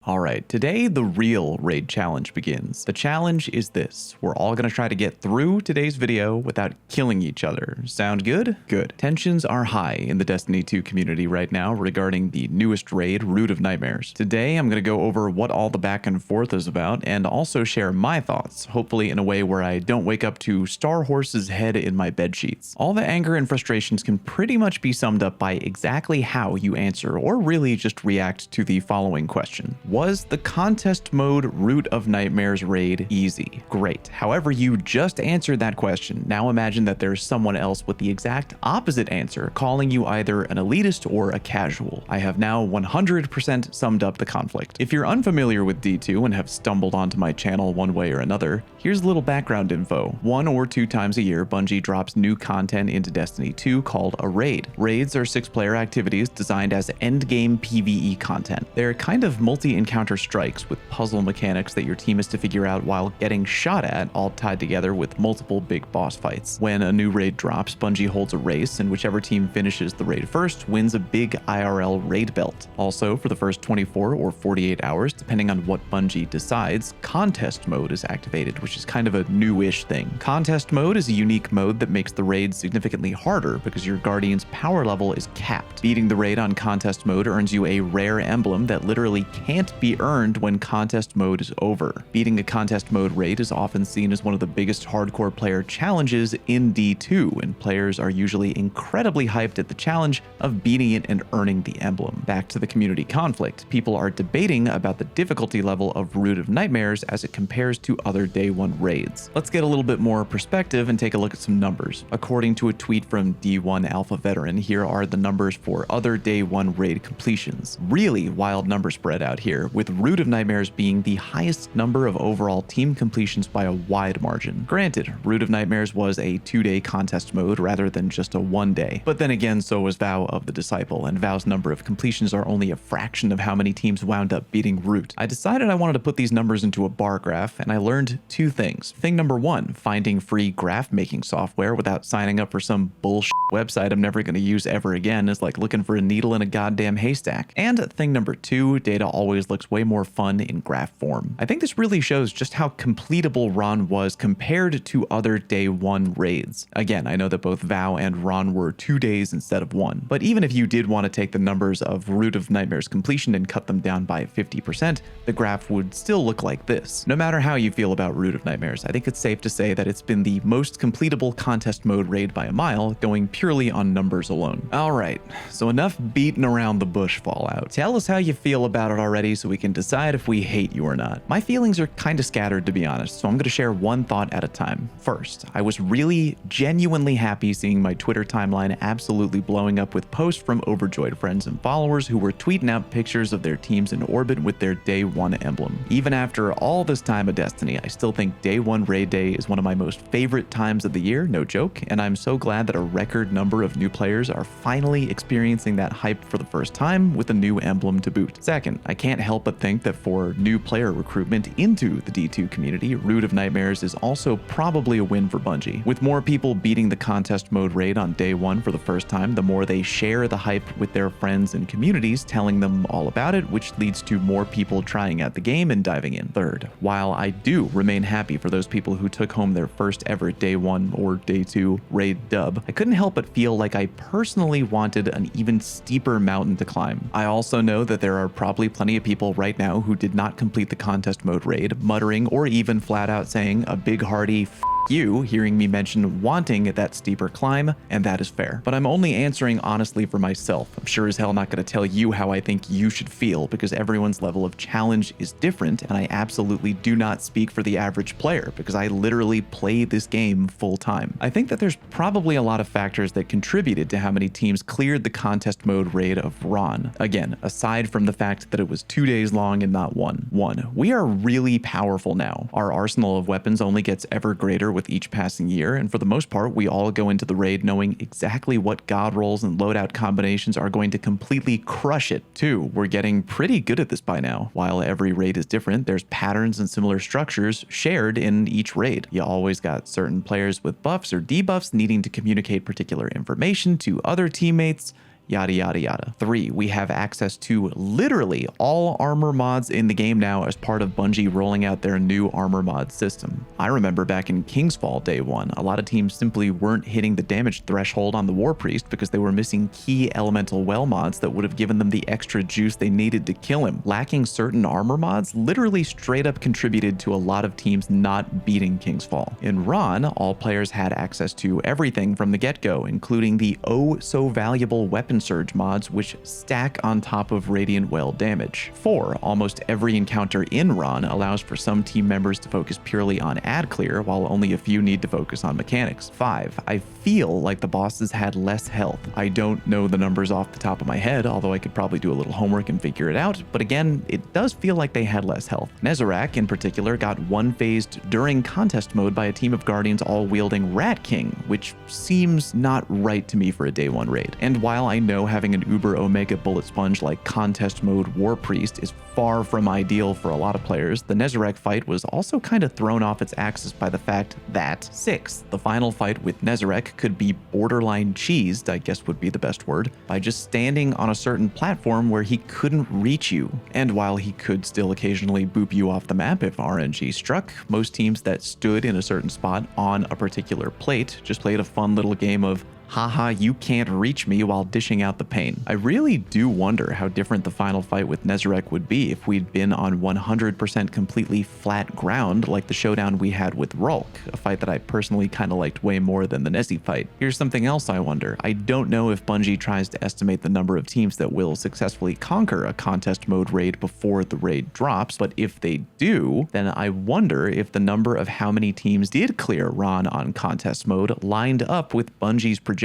Alright, today the real raid challenge begins. The challenge is this. We're all gonna try to get through today's video without killing each other. Sound good? Good. Tensions are high in the Destiny 2 community right now regarding the newest raid, Root of Nightmares. Today I'm gonna go over what all the back and forth is about and also share my thoughts, hopefully in a way where I don't wake up to Star Horse's head in my bed sheets. All the anger and frustrations can pretty much be summed up by exactly how you answer or really just react to the following question. Was the contest mode Root of Nightmares raid easy? Great. However, you just answered that question. Now imagine that there's someone else with the exact opposite answer, calling you either an elitist or a casual. I have now 100% summed up the conflict. If you're unfamiliar with D2 and have stumbled onto my channel one way or another, here's a little background info. 1 or 2 times a year, Bungie drops new content into Destiny 2 called a raid. Raids are 6-player activities designed as endgame PvE content. They're kind of multi-encounter strikes with puzzle mechanics that your team has to figure out while getting shot at, all tied together with multiple big boss fights. When a new raid drops, Bungie holds a race, and whichever team finishes the raid first wins a big IRL raid belt. Also, for the first 24 or 48 hours, depending on what Bungie decides, contest mode is activated, which is kind of a new-ish thing. Contest mode is a unique mode that makes the raid significantly harder because your Guardian's power level is capped. Beating the raid on contest mode earns you a rare emblem that literally can't be earned when contest mode is over. Beating a contest mode raid is often seen as one of the biggest hardcore player challenges in D2, and players are usually incredibly hyped at the challenge of beating it and earning the emblem. Back to the community conflict, people are debating about the difficulty level of Root of Nightmares as it compares to other day 1 raids. Let's get a little bit more perspective and take a look at some numbers. According to a tweet from D1 Alpha Veteran, here are the numbers for other day 1 raid completions. Really wild number spread out here, with Root of Nightmares being the highest number of overall team completions by a wide margin. Granted, Root of Nightmares was a 2-day contest mode rather than just a 1-day, but then again so was Vow of the Disciple, and Vow's number of completions are only a fraction of how many teams wound up beating Root. I decided I wanted to put these numbers into a bar graph, and I learned 2 things. Thing number 1, finding free graph making software without signing up for some bullshit website I'm never going to use ever again is like looking for a needle in a goddamn haystack. And thing number 2, data always looks way more fun in graph form. I think this really shows just how completable Ron was compared to other day 1 raids. Again, I know that both Vow and Ron were 2 days instead of 1, but even if you did want to take the numbers of Root of Nightmares completion and cut them down by 50%, the graph would still look like this. No matter how you feel about Root of Nightmares, I think it's safe to say that it's been the most completable contest mode raid by a mile, going purely on numbers alone. Alright, so enough beating around the bush, Fallout. Tell us how you feel about it already so we can decide if we hate you or not. My feelings are kinda scattered, to be honest, so I'm gonna share one thought at a time. First, I was really genuinely happy seeing my Twitter timeline absolutely blowing up with posts from overjoyed friends and followers who were tweeting out pictures of their teams in orbit with their day 1 emblem. Even after all this time of Destiny, I still think day 1 raid day is one of my most favorite times of the year, no joke, and I'm so glad that a record number of new players are finally experiencing that hype for the first time with a new emblem to boot. Second, I can't help but think that for new player recruitment into the D2 community, Root of Nightmares is also probably a win for Bungie. With more people beating the contest mode raid on day 1 for the first time, the more they share the hype with their friends and communities, telling them all about it, which leads to more people trying out the game and diving in. Third, while I do remain happy for those people who took home their first ever day 1 or day 2 raid dub, I couldn't help but feel like I personally wanted an even steeper mountain to climb. I also know that there are probably plenty of people right now who did not complete the contest mode raid, muttering or even flat out saying a big hearty "F you," hearing me mention wanting that steeper climb, and that is fair. But I'm only answering honestly for myself. I'm sure as hell not going to tell you how I think you should feel, because everyone's level of challenge is different, and I absolutely do not speak for the average player, because I literally play this game full time. I think that there's probably a lot of factors that contributed to how many teams cleared the contest mode raid of Ron. Again, aside from the fact that it was 2 days long and not one. We are really powerful now. Our arsenal of weapons only gets ever greater with each passing year, and for the most part, we all go into the raid knowing exactly what god rolls and loadout combinations are going to completely crush it, too. We're getting pretty good at this by now. While every raid is different, there's patterns and similar structures shared in each raid. You always got certain players with buffs or debuffs needing to communicate particular information to other teammates. yada yada yada. 3, we have access to literally all armor mods in the game now as part of Bungie rolling out their new armor mod system. I remember back in Kingsfall Day 1, a lot of teams simply weren't hitting the damage threshold on the War Priest because they were missing key elemental well mods that would have given them the extra juice they needed to kill him. Lacking certain armor mods literally straight up contributed to a lot of teams not beating Kingsfall. In Ron, all players had access to everything from the get-go, including the oh so valuable weapon surge mods which stack on top of Radiant Well damage. 4, almost every encounter in Ron allows for some team members to focus purely on ad clear while only a few need to focus on mechanics. 5, I feel like the bosses had less health. I don't know the numbers off the top of my head, although I could probably do a little homework and figure it out, but again, it does feel like they had less health. Nezarec in particular got one-phased during contest mode by a team of Guardians all wielding Rat King, which seems not right to me for a day 1 raid. And while I know having an uber omega bullet sponge like contest mode War Priest is far from ideal for a lot of players, the Nezarec fight was also kind of thrown off its axis by the fact that 6, the final fight with Nezarec could be borderline cheesed, I guess would be the best word, by just standing on a certain platform where he couldn't reach you. And while he could still occasionally boop you off the map if RNG struck, most teams that stood in a certain spot on a particular plate just played a fun little game of haha, you can't reach me while dishing out the pain. I really do wonder how different the final fight with Nezarec would be if we'd been on 100% completely flat ground like the showdown we had with Rulk, a fight that I personally kind of liked way more than the Nezzy fight. Here's something else I wonder. I don't know if Bungie tries to estimate the number of teams that will successfully conquer a contest mode raid before the raid drops, but if they do, then I wonder if the number of how many teams did clear Ron on contest mode lined up with Bungie's projections.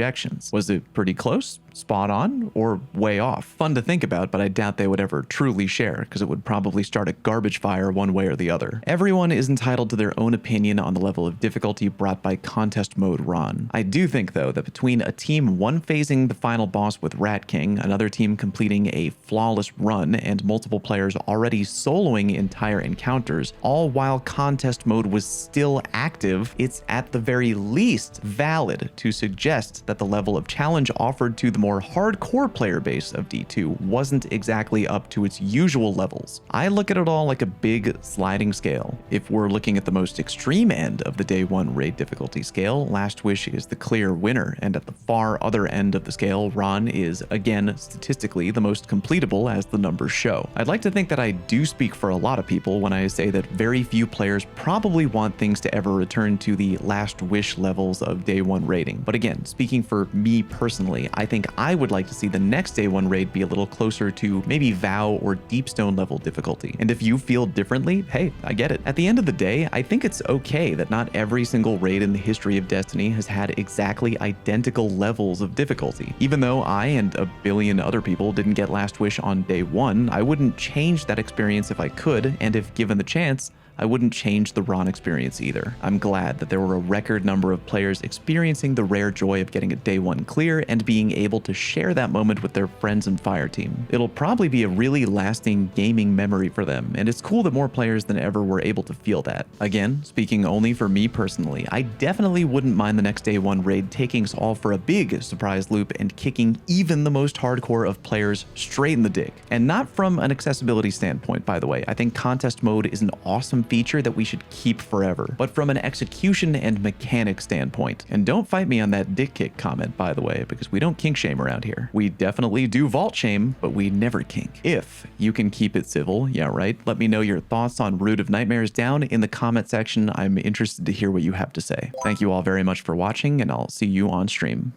Was it pretty close, spot on, or way off? Fun to think about, but I doubt they would ever truly share, because it would probably start a garbage fire one way or the other. Everyone is entitled to their own opinion on the level of difficulty brought by contest mode Ron. I do think, though, that between a team one-phasing the final boss with Rat King, another team completing a flawless run, and multiple players already soloing entire encounters, all while contest mode was still active, it's at the very least valid to suggest that the level of challenge offered to the more hardcore player base of D2 wasn't exactly up to its usual levels. I look at it all like a big sliding scale. If we're looking at the most extreme end of the day 1 raid difficulty scale, Last Wish is the clear winner, and at the far other end of the scale, Ron is, again, statistically the most completable as the numbers show. I'd like to think that I do speak for a lot of people when I say that very few players probably want things to ever return to the Last Wish levels of day 1 raiding, but again, speaking for me personally, I think I would like to see the next day 1 raid be a little closer to maybe Vow or Deepstone level difficulty. And if you feel differently, hey, I get it. At the end of the day, I think it's okay that not every single raid in the history of Destiny has had exactly identical levels of difficulty. Even though I and a billion other people didn't get Last Wish on day 1, I wouldn't change that experience if I could, and if given the chance, I wouldn't change the Ron experience either. I'm glad that there were a record number of players experiencing the rare joy of getting a day 1 clear and being able to share that moment with their friends and fire team. It'll probably be a really lasting gaming memory for them, and it's cool that more players than ever were able to feel that. Again, speaking only for me personally, I definitely wouldn't mind the next day 1 raid taking us all for a big surprise loop and kicking even the most hardcore of players straight in the dick. And not from an accessibility standpoint, by the way. I think contest mode is an awesome feature that we should keep forever, but from an execution and mechanic standpoint. And don't fight me on that dick kick comment, by the way, because we don't kink shame around here. We definitely do vault shame, but we never kink. If you can keep it civil, yeah right, let me know your thoughts on Root of Nightmares down in the comment section. I'm interested to hear what you have to say. Thank you all very much for watching, and I'll see you on stream.